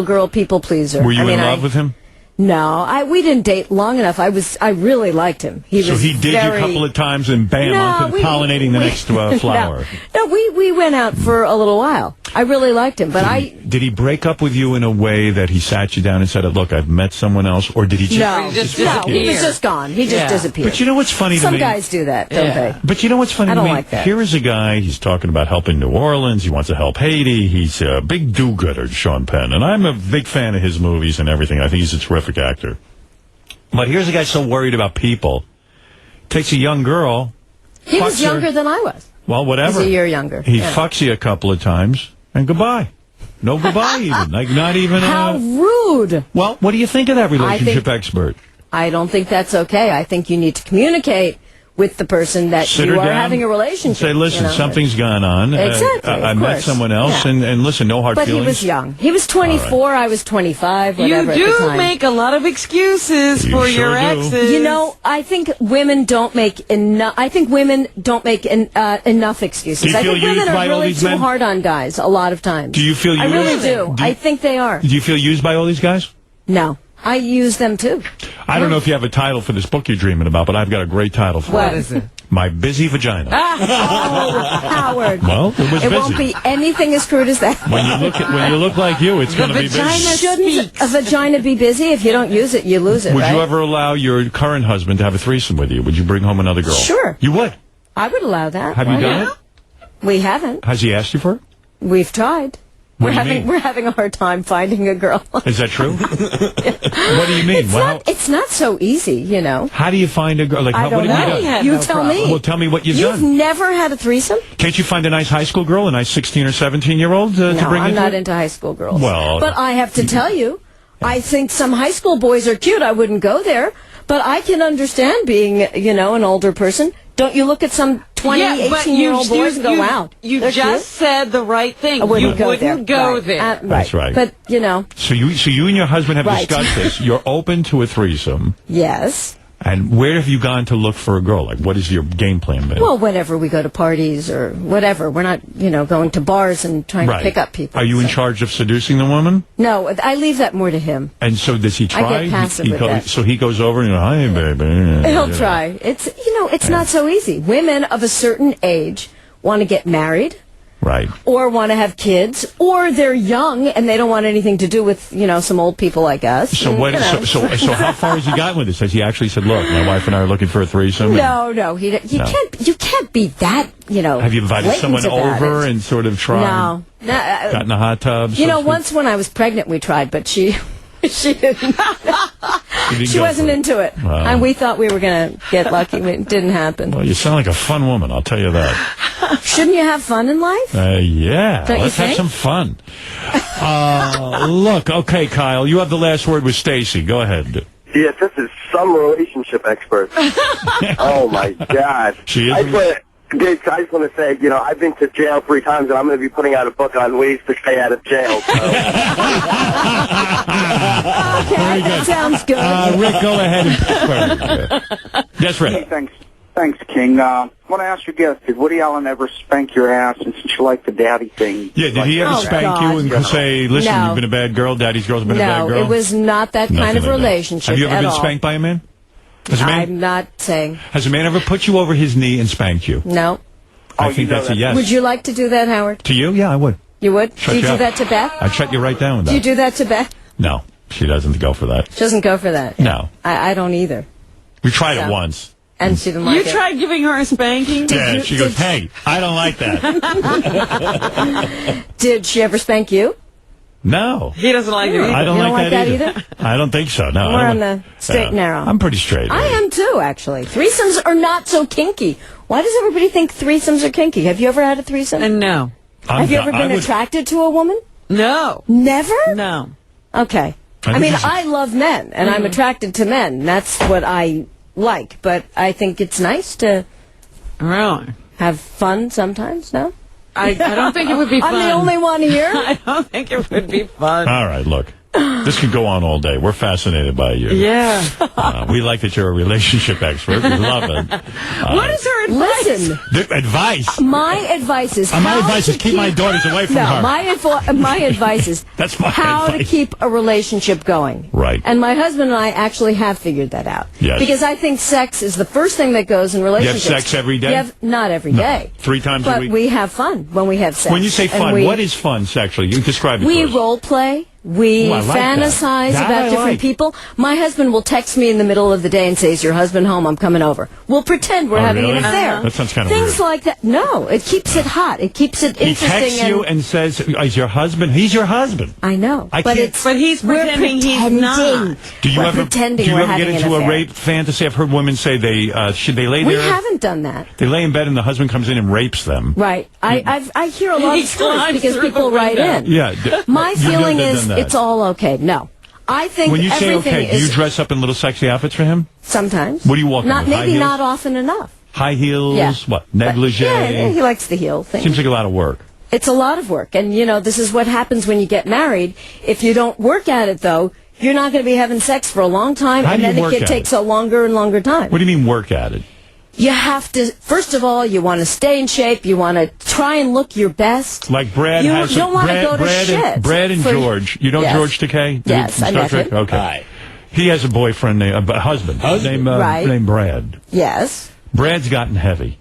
girl people pleaser. Were you in love with him? No, we didn't date long enough. I really liked him. He did you a couple of times and bam, pollinating the next flower. No, we went out for a little while. I really liked him, but Did he break up with you in a way that he sat you down and said, look, I've met someone else? Or did he just... No, he was just gone. He just disappeared. But you know what's funny to me? Some guys do that, don't they? But you know what's funny to me? I don't like that. Here is a guy, he's talking about helping New Orleans, he wants to help Haiti, he's a big do-gooder, Sean Penn, and I'm a big fan of his movies and everything. I think he's a terrific actor. But here's a guy so worried about people. Takes a young girl. He was younger than I was. Well, whatever. He's a year younger. He fucks you a couple of times, and goodbye. No goodbye even. Like, not even... How rude. Well, what do you think of that relationship expert? I don't think that's okay. I think you need to communicate with the person that you are having a relationship. Say, listen, something's gone on. Exactly. I met someone else, and listen, no hard feelings. But he was young. He was 24, I was 25, whatever. You do make a lot of excuses for your exes. You know, I think women don't make enough. I think women don't make enough excuses. I think women are really too hard on guys a lot of times. Do you feel used? I really do. I think they are. Do you feel used by all these guys? No. I use them, too. I don't know if you have a title for this book you're dreaming about, but I've got a great title for it. What is it? My Busy Vagina. Oh, Howard. Well, it was busy. It won't be anything as crude as that. When you look like you, it's going to be busy. Shouldn't a vagina be busy? If you don't use it, you lose it, Would you ever allow your current husband to have a threesome with you? Would you bring home another girl? Sure. You would? I would allow that. Have you done it? We haven't. Has he asked you for it? We've tried. What do you mean? We're having a hard time finding a girl. Is that true? What do you mean? It's not so easy, you know. How do you find a girl? Like, I don't know. You tell me. Well, tell me what you've done. You've never had a threesome? Can't you find a nice high school girl, a nice 16 or 17-year-old to bring I'm not into high school girls. Well, but I have to tell you, I think some high school boys are cute. I wouldn't go there. But I can understand being, an older person. Don't you look at some 20, 18-year-old boys and go, wow. You just said the right thing. I wouldn't go there. That's right. But, So you and your husband have discussed this. You're open to a threesome. Yes. And where have you gone to look for a girl? Like, what is your game plan been? Well, whenever we go to parties or whatever. We're not, going to bars and trying to pick up people. Are you in charge of seducing the woman? No, I leave that more to him. And so does he try? I get passive with that. So he goes over and hi, baby. He'll try. It's not so easy. Women of a certain age want to get married. Right. Or want to have kids, or they're young and they don't want anything to do with, some old people like us. So so how far has he gotten with this? Has he actually said, look, my wife and I are looking for a threesome? No. You can't be that, Have you invited someone over and sort of tried? No. Got in the hot tub? Once when I was pregnant we tried, but she didn't. She wasn't into it. Wow. And we thought we were going to get lucky. It didn't happen. Well, you sound like a fun woman, I'll tell you that. Shouldn't you have fun in life? Yeah. Don't Let's have some fun. Look, okay, Kyle, you have the last word with Stacy. Go ahead. Yes, this is some relationship expert. Oh, my God. She is. Dave, I just want to say, I've been to jail 3 times, and I'm going to be putting out a book on ways to stay out of jail. So. Okay, that sounds good. Rick, go ahead and Yes, Rick. Hey, thanks, King. I want to ask your guest, did Woody Allen ever spank your ass, and since you like the daddy thing? Yeah, did he ever spank you and say, listen, you've been a bad girl, daddy's girl's been a bad girl? No, it was not that kind of relationship at all. Have you ever been spanked by a man? I'm not saying. Has a man ever put you over his knee and spanked you? No. I think that's a yes. Would you like to do that, Howard? To you? Yeah, I would. You would? Do you do that to Beth? I'd shut you right down with that. Do you do that to Beth? No, she doesn't go for that. She doesn't go for that? No. I don't either. We tried it once. And she didn't like it. You tried giving her a spanking? Yeah, she goes, hey, I don't like that. Did she ever spank you? No. He doesn't like it either. I don't like that either. I don't think so, no. We're on the straight and narrow. I'm pretty straight. I am too, actually. Threesomes are not so kinky. Why does everybody think threesomes are kinky? Have you ever had a threesome? No. Have you ever been attracted to a woman? No. Never? No. Okay. I love men, and I'm attracted to men. That's what I like. But I think it's nice to have fun sometimes, no? I don't think it would be fun. I'm the only one here? I don't think it would be fun. All right, look. This could go on all day. We're fascinated by you. Yeah. We like that you're a relationship expert. We love it. What is her Listen, Advice. my advice is My how advice to is keep my daughters away from her. My advice is That's my how to advice. keep a relationship going. Right. And my husband and I actually have figured that out. Yes. Because I think sex is the first thing that goes in relationships. sex every day? Not every day. 3 times a but week? we have fun when we have sex. When you say And fun, we- what is fun sexually? You describe it We to us. role play. We Ooh, I like that. fantasize That I about different like. people. My husband will text me in the middle of the day and say, "Is your husband home? I'm coming over." We'll pretend we're Oh, having really? an affair. That sounds kind of Things weird. like that. No, it keeps it hot. It keeps it He interesting. texts you and says, "Is your husband?" He's your husband. I know, I but can't- it's But he's we're pretending he's not. Do you we're ever pretending do you we're ever get having into an a affair. rape fantasy? I've heard women say they lay We there. haven't done that. They lay in bed and the husband comes in and rapes them. Right. I hear a lot He of stories climbs because through people the write window. in. Yeah. My You've feeling never is done that. it's all okay. No. I think When you say everything okay, do you is dress up in little sexy outfits for him? sometimes. What do you walk in Not with, high maybe heels? not often enough. High heels? Yeah. What? But, Negligee? yeah, he likes the heel thing. Seems like a lot of work. It's a lot of work. And, this is what happens when you get married. If you don't work at it, though, you're not going to be having sex for a long time, How and do you then work it at takes it? a longer and longer time. What do you mean work at it? You have to, first of all, you want to stay in shape. You want to try and look your best. Like Brad You has don't want to go to shit. Brad and for- George. You know Yes. George Takei? Yes, From I Star met Trek? him. Okay. Hi. He has a boyfriend, a husband, named Right. named Brad. Yes. Brad's gotten heavy.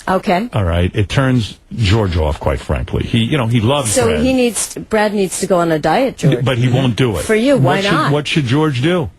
Okay. All right. It turns George off, quite frankly. He loves So Brad. Brad needs to go on a diet, George. But he won't do it. For you, why not? What should George do?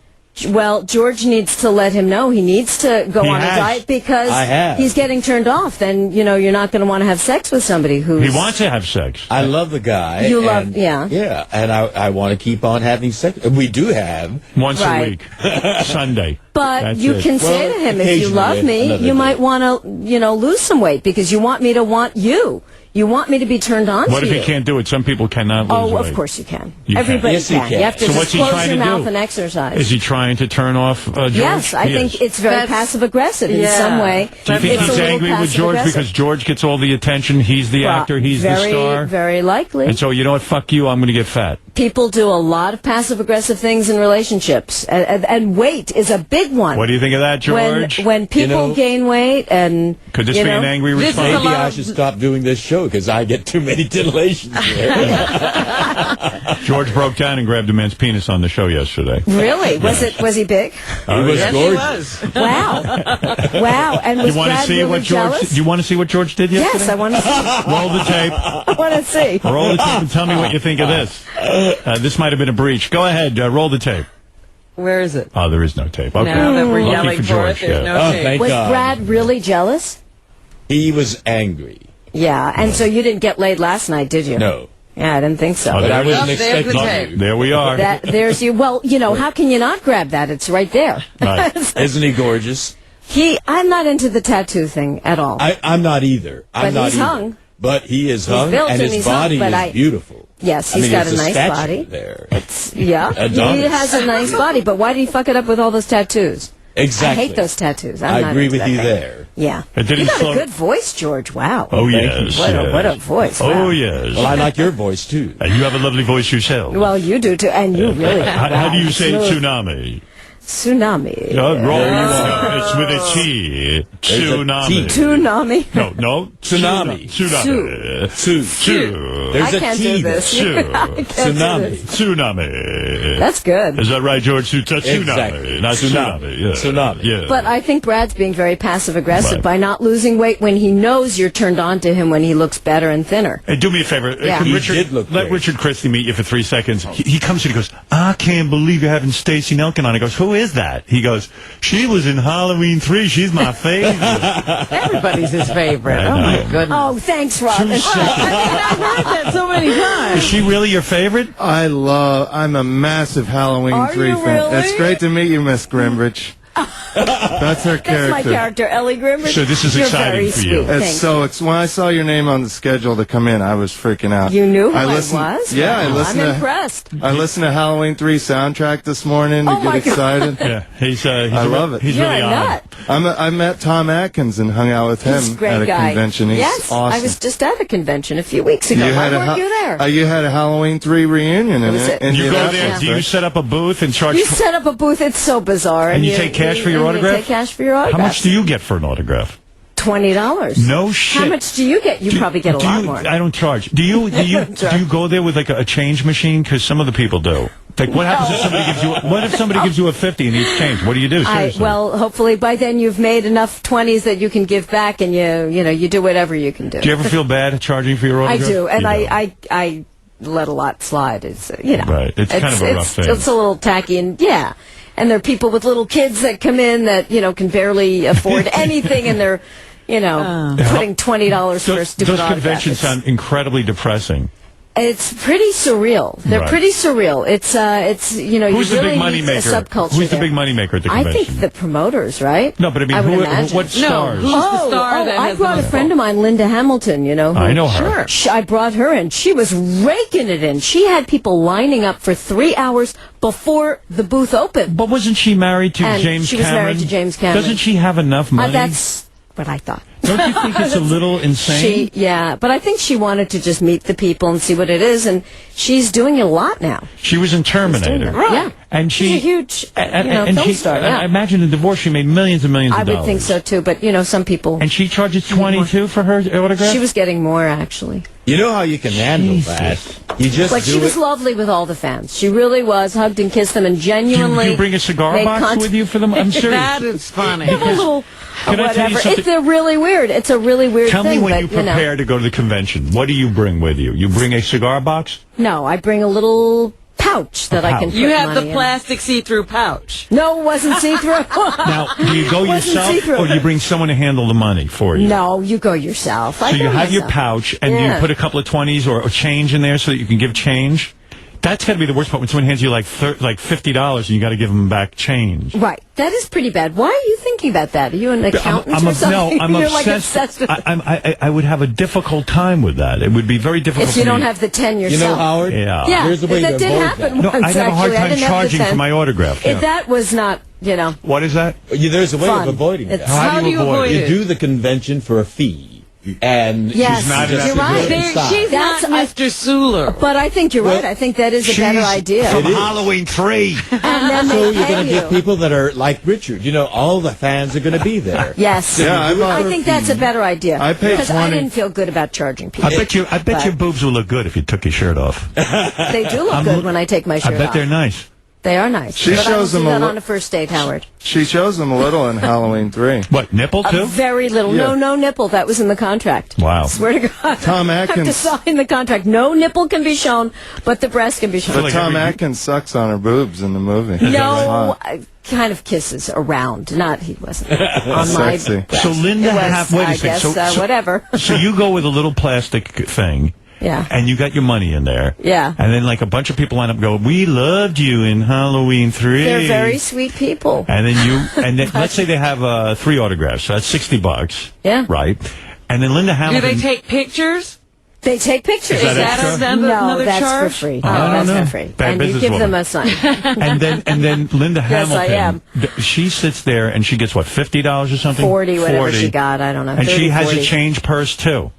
Well, George needs to let him know he needs to go He on a has. diet because I have. he's getting turned off. Then, you're not going to want to have sex with somebody who's... He wants to have sex. I love the guy. You love- and- yeah. Yeah, and I want to keep on having sex. And we do have. Once a Right. week. Sunday. But That's you it. can say Well, to him, if you love occasionally, me, another you day. might want to, lose some weight because you want me to want you. You want me to be turned on What to if you. he can't do it? Some people cannot lose Oh, weight. of course you can. You can. Everybody Yes, he can. can. You have to So just what's he close trying your to mouth do? and exercise. Is he trying to turn off George? Yes, I He think is. it's very That's- passive-aggressive in Yeah. some way. Do you think It's a he's little angry with George passive-aggressive. because George gets all the attention? He's the Well, actor. He's the very, star. Very likely. And so, you know what? Fuck you. I'm going to get fat. People do a lot of passive-aggressive things in relationships, and weight is a big one. What do you think of that, George? When people know- gain weight and Could this be an angry This is a response? Maybe lot I of- should stop doing this show because I get too many titillations here. George broke down and grabbed a man's penis on the show yesterday. Really? Was he big? He was Yes, he gorgeous. was. Wow. Wow. And was You want to Brad see really what George? jealous? Do you want to see what George did yesterday? Yes, I want to see. Roll the tape. I want to see. Roll the tape and tell me what you think of this. This might have been a breach. Go ahead. Roll the tape. Where is it? Oh, there is no tape. Okay. Now that we're Lucky yelling for for George. it, there's yeah. no Oh, tape. thank Was God. Brad really jealous? He was angry. Yeah. And so you didn't get laid last night, did you? No. Yeah, I didn't think so. Oh, But I there it wasn't is. There's the expecting tape. to. There we are. There's you. Well, how can you not grab that? It's right there. Right. Isn't he gorgeous? I'm not into the tattoo thing at all. I'm not either. I'm But not he's either. hung. But he is hung, built and and his he's hung, body but is beautiful. Yes, I he's mean, got it's a nice statue body. there. Yeah, Adonis. he has a nice body, but why did he fuck it up with all those tattoos? Exactly. I hate those tattoos. I'm I not agree into with that you thing. there. Yeah. Did he You got slow- a good voice, George. Wow. Oh, Thank yes. you. What a voice. Oh, Wow. yes. Well, I like your voice too. And you have a lovely voice yourself. Well, you do too, and you really. How do you say Smooth. tsunami? Tsunami? Roll. There It's with a T. There's a Tsunami. T. Tsunami. No. Tsunami. Tsunami. Two. There's I a can't T do there. this. Tsu. I can't do Tsunami. this. Tsunami. That's good. Is that right, George? Tsunami. Exactly. Not Tsunami. tsunami. Yeah. Tsunami. Yeah. But I think Brad's being very passive-aggressive Right. by not losing weight when he knows you're turned on to him when he looks better and thinner. Hey, do me a favor. Yeah. Can He Richard, did look let great. Richard Christie meet you for 3 seconds. He comes in and goes, I can't believe you're having Stacey Nelkin on. He goes, who is that? He goes, she was in Halloween 3. She's my favorite. Everybody's his favorite. I Oh, my know. goodness. Oh, thanks, Robin. I've heard that so many Is times. she really your favorite? I'm a massive Halloween Are 3 you fan. really? It's great to meet you, Miss Grimbridge. That's her That's character. my character, Ellie Grimbridge. So this is You're exciting very for you. sweet. It's Thanks. so it's when I saw your name on the schedule to come in, I was freaking out. You knew who I listened, was? Yeah, I Wow, listened. I'm to, impressed. I listened to Halloween 3 soundtrack this morning to Oh my get excited. Yeah, he's I love it. He's You're really a odd. nut. I met Tom Atkins and hung out with him He's a great at a guy. convention. He's yes, awesome. I was just at a convention a few weeks ago. Why weren't you there? You had a Halloween 3 reunion in Was it- in You go Indianapolis, there, do you right? set up a booth and charge... You set up a booth. It's so bizarre. And you take cash for your and autograph? You take cash for your autograph. How much do you get for an autograph? $20. No shit. How much do you get? You probably get a lot more. I don't charge. Do you go there with like a change machine? Because some of the people do. Like, what happens if somebody gives you? What if somebody gives you a 50 and needs change? What do you do? Seriously. Well, hopefully by then you've made enough 20s that you can give back, and you do whatever you can do. Do you ever feel bad charging for your I autograph? do, and I let a lot slide. It's Right. It's kind of a rough thing. It's a little tacky, and and there are people with little kids that come in that can barely afford anything, and they're putting $20 for a stupid Those autograph. conventions sound incredibly depressing. It's pretty surreal. They're Right. pretty surreal. It's Who's you the really big money need a maker? subculture. Who's the there. big money maker at the I convention? think the promoters, right? No, but I mean, would imagine. what stars? who's the star that I has brought the a most friend of mine, Linda Hamilton. Who, I know her. I brought her in. She was raking it in. She had people lining up for 3 hours before the booth opened. But wasn't she married to And James she was Cameron? married to James Cameron. Doesn't she have enough money? That's what I thought. Don't you think it's a little insane? But I think she wanted to just meet the people and see what it is, and she's doing it a lot now. She was in Terminator. Right. Yeah. And She's a huge film star. I imagine the divorce, she made millions and millions I of would dollars. think so, too, but, some people... And she charges 22 for her autograph? She was getting more, actually. You know how you can handle that? You just Like, do she was it. lovely with all the fans. She really was, hugged and kissed them, and Do genuinely... you bring a cigar made box with you for them? I'm serious. That is funny. Have a little... Can I tell you whatever. something? It's really weird. It's a really weird Tell thing. me when but, you prepare to go to the convention. What do you bring with you? You bring a cigar box? No, I bring a little pouch that I can put You have money the in. plastic see-through pouch. No, it wasn't see-through. Now, do you go Wasn't yourself, see-through. or do you bring someone to handle the money for you? No, you go yourself. So you have your pouch, and you put a couple of 20s or change in there so that you can give change? That's got to be the worst part when someone hands you like $50 and you got to give them back change. Right. That is pretty bad. Why are you thinking about that? Are you an accountant or something? No, I'm You're obsessed. Like obsessed with I would have a difficult time with that. It would be very difficult if you for don't me. have the 10 yourself. You know, Howard? Yeah. Here's the way that to did avoid happen that. No, once, I'd have a hard actually. I time didn't have the charging 10. for my autograph. That was not, What is that? There's a way Fun. of avoiding that. It's- How do you avoid You it? do the convention for a fee. And Yes, she's not you're right. She's not Mr. Suler. But I think you're right. I think that is a better idea. From It is. Halloween 3. And then So they you're pay going to you. get people that are like Richard. All the fans are going to be there. Yes. Yeah, I think that's a better idea. I paid because I 20. didn't feel good about charging people. I bet your boobs will look good if you took your shirt off. They do look good when I take my shirt I bet off. they're nice. They are nice. She but I shows don't them do a that lo- on a first date, Howard. She shows them a little in Halloween 3. What, nipple too? Very little. Yeah. No nipple. That was in the contract. Wow. Swear to God. Tom I have to Atkins. sign the contract. No nipple can be shown, but the breast can be shown. But like Tom every- Atkins sucks on her boobs in the movie. No, kind of kisses around. He wasn't on my Sexy. breast. So Linda, It was, wait a I second. guess, whatever. So you go with a little plastic thing. Yeah. And you got your money in there. Yeah. And then like a bunch of people line up and go, we loved you in Halloween 3. They're very sweet people. And then let's say they have 3 autographs. So that's $60. Yeah. Right. And then Linda Do Hamilton. they take pictures? They take pictures. Is that extra? another that's charge? for free. I No, don't that's know. not free. Bad And you business give them woman. a sign. and then Linda Yes, I Hamilton. She sits there and she gets what, $50 or something? 40, whatever she got. I don't know. And 30, she has 40. a change purse too.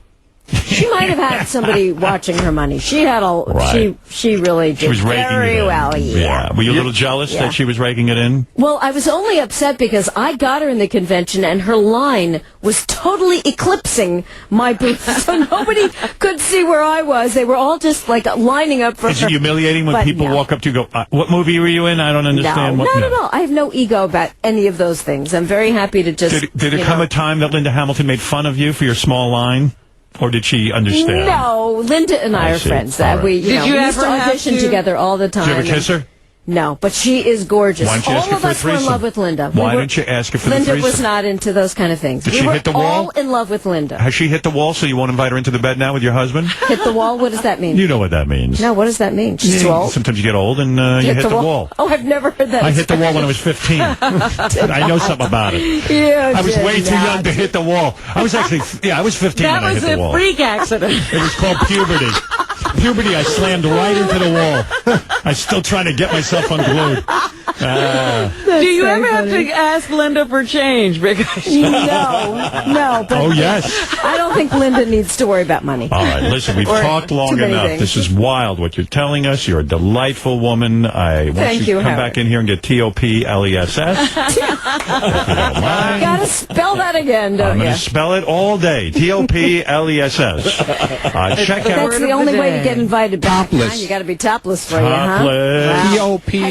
She might have had somebody watching her money. She had a. Right. She really did She was raking very it in. well. Yeah. Were you a little jealous Yeah. that she was raking it in? Well, I was only upset because I got her in the convention and her line was totally eclipsing my booth, so nobody could see where I was. They were all just like lining up for Is her. it humiliating when But people no. walk up to you and go, what movie were you in? I don't understand. No, what, not at all. I have no ego about any of those things. I'm very happy to just. Did it come a time that Linda Hamilton made fun of you for your small line? Or did she understand? No, Linda and I I are see. friends. All right. We, Did you we used to ever have audition to- together all the time. Did you ever kiss her? No, but she is gorgeous. Why don't you all ask her of for a us were in threesome? love with Linda. Why don't you ask her for the Linda was threesome? not into those kind of things. Did we she were hit the wall? all in love with Linda. Has she hit the wall so you won't invite her into the bed now with your husband? Hit the wall? What does that mean? You know what that means. No, what does that mean? She's too old? Sometimes you get old and you hit the wall. Oh, I've never heard that. I hit the wall when I was 15. I know something about it. You I was did way too not. young to hit the wall. I was actually, I was 15 That when I was hit the a wall. freak accident. It was called puberty. Puberty, I slammed right into the wall. I'm still trying to get myself unglued. Do you ever have to ask Linda for change? Because No, but Oh, yes. I don't think Linda needs to worry about money. All right, listen, we've talked long too many enough. things. This is wild what you're telling us. You're a delightful woman. I want Thank you to you, come Howard. back in here and get TOPLESS. If you don't mind. Gotta spell that again, I'm don't going you? to spell it all day. TOPLESS. Check out That's the only way to get invited back. Topless. You got to be topless for you, huh? Topless. T-O-P